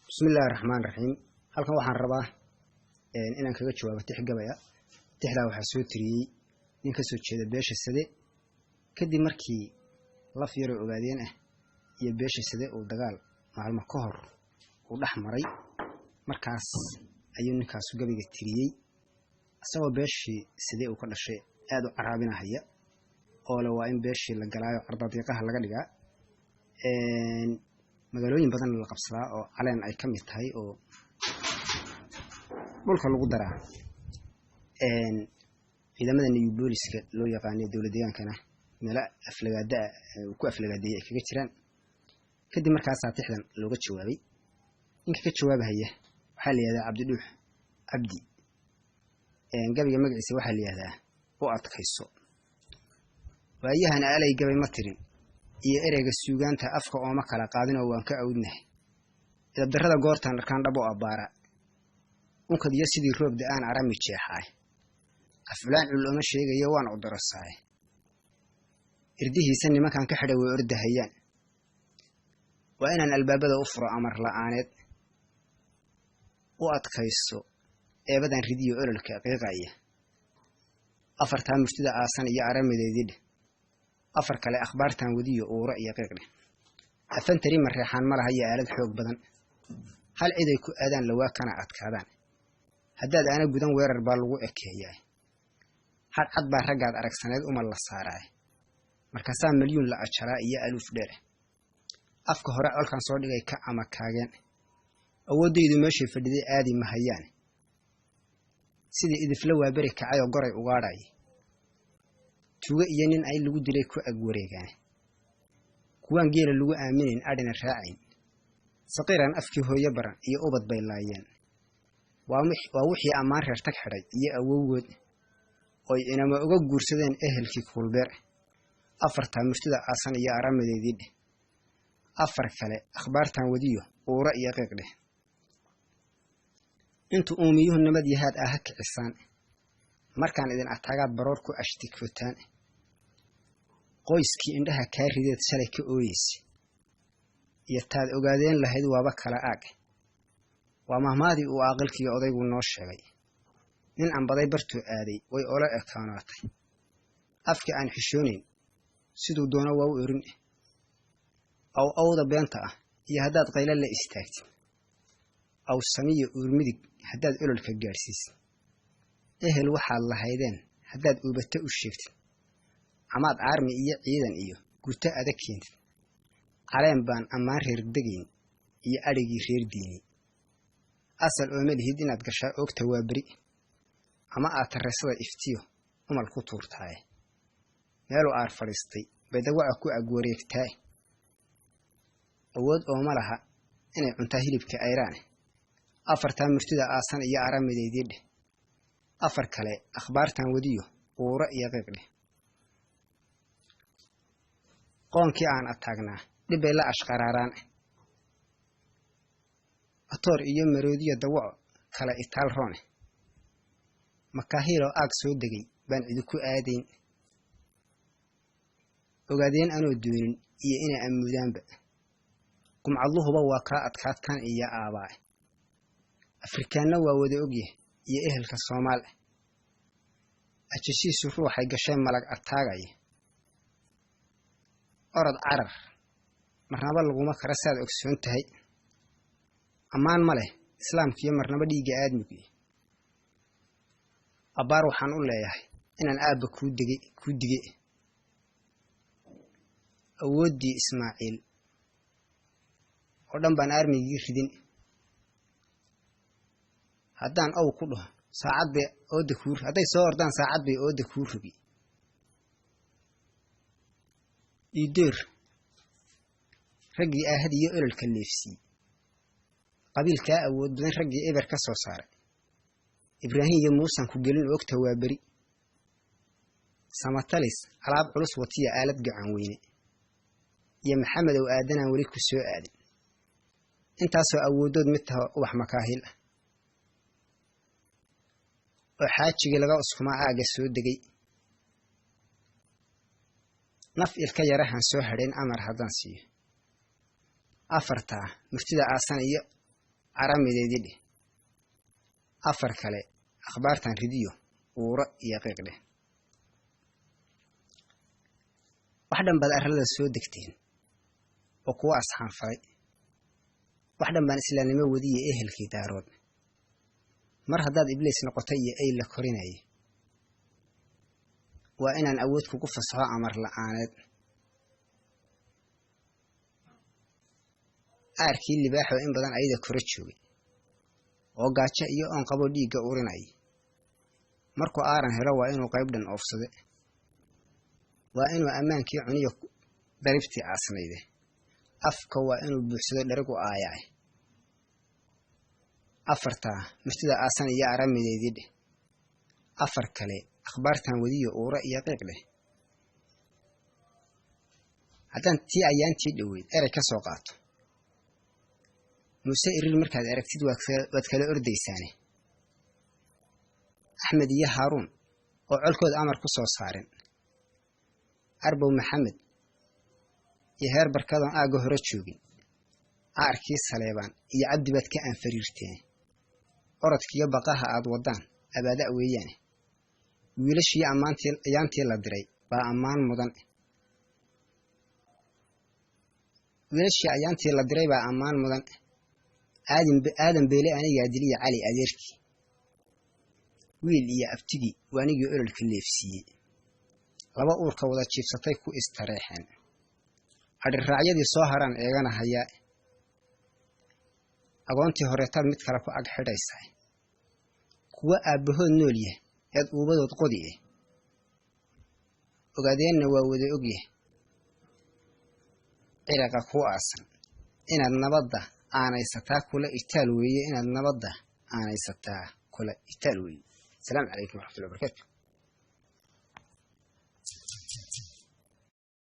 بسم الله الرحمن الرحيم. halkan waxaan rabaa inaan kaga jawaabo tix gabaya. Tixda waxa soo tiriyay nin ka soo jeeda beesha Sade kadib markii la fiiro ogaadeen iyo beesha Sade oo dagaal maalmo ka hor u dhaxmaray markaas ayuu ninkaas gabiga tiriyay asagoo beeshii Sade uu ka dhashay aad u caraabinahaya oo la waa in beeshii la galaayo ardayqaha laga dhigaa magaalooyin badan la qabsadaa oo caleen ay kamid tahay oo dhulka lagu daraa ciidamada new booliska loo yaqaan dawladda deegaankana meel aflagaada ku aflagaaday ay kaga jiraan kadib markaas tixdan looga jawaabay inka ka jawaabaya waxa la yiraahdaa Cabdi Dhuux Cabdi gabiga magaciisa waxa la yiraahdaa oo adkayso waayahan aalay gabay ma tirin iyo ereyga suugaanta afka oo ma kala qaadin oo waan ka awdnahay darada goortan arkaan dhabo abaara unkad iyo sidii roob da'aan arami jeexay aflaan ulama sheegayo waan u darasaay irdihiisa nimankan ka xidhay way ordahayaan waa inaan albaabada u furo amar la'aaneed u adkayso eebadan ridiyo ololka qiiqaya afarta mustida aasan iyo aramideedii afar kale akhbaartan wadiyo uura iyo qiiqle afantari mareexan malaha iyo aalad xoog badan hal cid ay ku aadaan lawaa kana adkaadaan haddaad ana gudan weerar baa lagu ekeeyay had cad baa ragaad aragsaneed uma la saaray markaasaa milyuun la ajaraa iyo aluf dheer afka hore olkan soo dhigay ka ama kaageen awoodaydu meeshay fadhiday aadi ma hayaan sidii idifla waa bari kacay oo goray ugaadhay tuuga iyo nin ay lagu dilay ku ag wareegaan kuwaan geela lagu aaminin adina raacayn saqiiran afkii hooyo baran iyo ubad bay laayeen waa wixii amaan reer tag xidhay iyo awowgood oo inama uga guursadeen ehelkii kulbeer afarta mustida aasan iyo aramadeedii afar kale akhbaartan wadiyo uura iyo qiiqle intu uumiyuhu nabad yahaad ah ka cisaan markaan idin atagaad baroor ku ashtikootaan qoyskii indhaha ka rideed shalay ka ooyisay iyo taad ogaadeen lahayd waaba kala aag waa mahmaadi uu aqalkiga odaygu noo sheegay nin aan baday bartoo aaday way ola ekaanaatay afka aan xishoonin sidoo doona waa u orin awda beenta ah iyo haddaad qaylo la istaagtid aw samiyo uurmidig haddaad ololka gaarsiisid ehel waxaad lahaydeen haddaad uubata u sheegtid amaad armi iyo ciidan iyo guta adag keentid caleen baan ammaan reer degayn iyo adhigii reer diini asal oo malihid inaad gashaa ogta waa bari ama aad tareesada iftiyo umal ku tuurtaay meelu aar fadhiistay bay dawaca ku ag wareegtaay awood oo malaha inay cuntaa hilibka ayraan afarta murtida aasan iyo aramideedii afar kale akhbaartan wadiyo uura iyo qiiqle qoonkii aan ataagnaa dibay la ashqaraaraan atoor iyo maroodiyo dawaco kala itaal roone makaahilo aag soo degay baan cid ku aadayn ogaadeen anoo doonin iyo ina amuudaanba qumcadluhuba waa ka adkaadkan iyo aabaa afrikaanna waa wada ogyahay iyo ehelka Soomaal ajishiisu ruuxay gashay malag ataagay orad carar marnaba laguma kara saad ogsoon tahay amaan ma leh islaamkiyo marnaba dhiiga aadmigu abaar waxaan u leeyahay inaan aabba ku digay awoodii Ismaaciil oo dhan baan armigii ridin haddaan aw ku dhaho saacad bay ooda kuur haday soo ordaan saacad bay ooda kuur rugi iideer ragii ahad iyo ololka leefsi qabiilka awood badan ragii eber ka soo saaray Ibraahim iyo Muusa ku gelin ogta waa bari samatalis alaab culus watiya aalad gacan weyne iyo Maxamed oo aadanaan wali ku soo aadin intaasoo awoodood mid tahay wax makaahil oo xaajiga laga uskumaa aaga soo degay naf ilka yarahan soo hadheen amar hadan siiyo afarta murtida aasan iyo caramideedii dheh. afar kale akhbaartan ridiyo uura iyo qiiq dheh. wax dhan baad arlada soo degteen oo kuwa asxaan falay. wax dhan baan islaamnimo wadiye ehelkii daarood. mar haddaad ibliis noqotay iyo ay la korinayay, waa inaan awood kugu fasaxo amar la'aaneed. aarkii libaaxo in badan ayada kora joogay oo gaajo iyo oon qabo dhiigga urinay. markuu aaran helo waa inuu qayb dhan oofsade. waa inuu ammaankii cuniyo daribtii aasnayde. afka waa inuu buuxsado dharagu aayaay. afartaa murtida aasan iyo aramideedii dheh. afar kale akhbaartan wadiyo uura iyo qiiq dheh. haddaan tii ayaantii dhoweyd erey ka soo qaato, muuse irir markaad aragtid waad kala ordaysaane. axmed iyo haaruun oo colkooda amar ku soo saaren. arbow maxamed iyo heer barkadoon aagga hore joogin. aarkii saleebaan iyo cabdi baad ka aanfariirteen. orodkiiyo baqaha aad waddaan abaada' weeyaane. wiilashii ayaantii la diray baa ammaan mudan. wiilashii ayaantii la diray baa ammaan mudan. aadan beele anigaa diliya cali adeerkii. wiil iyo abtigii waanigii ololka leefsiiyey. laba uurka wada jiibsatay ku istareexeen. adhirraacyadii soo haraan eegana hayaa. agoontii horeetaad mid kale ku ag xidhaysaa. kuwa aabbahood nool yah eed uubadood qodi eh. ogaadeenna waa wada ogyah ciraqa kuu aasan. inaad nabadda aanaysataa kula itaal weeye. inaad nabadda aanaysataa kula itaal weeye. السلام عليكم ورحمة الله وبركاته.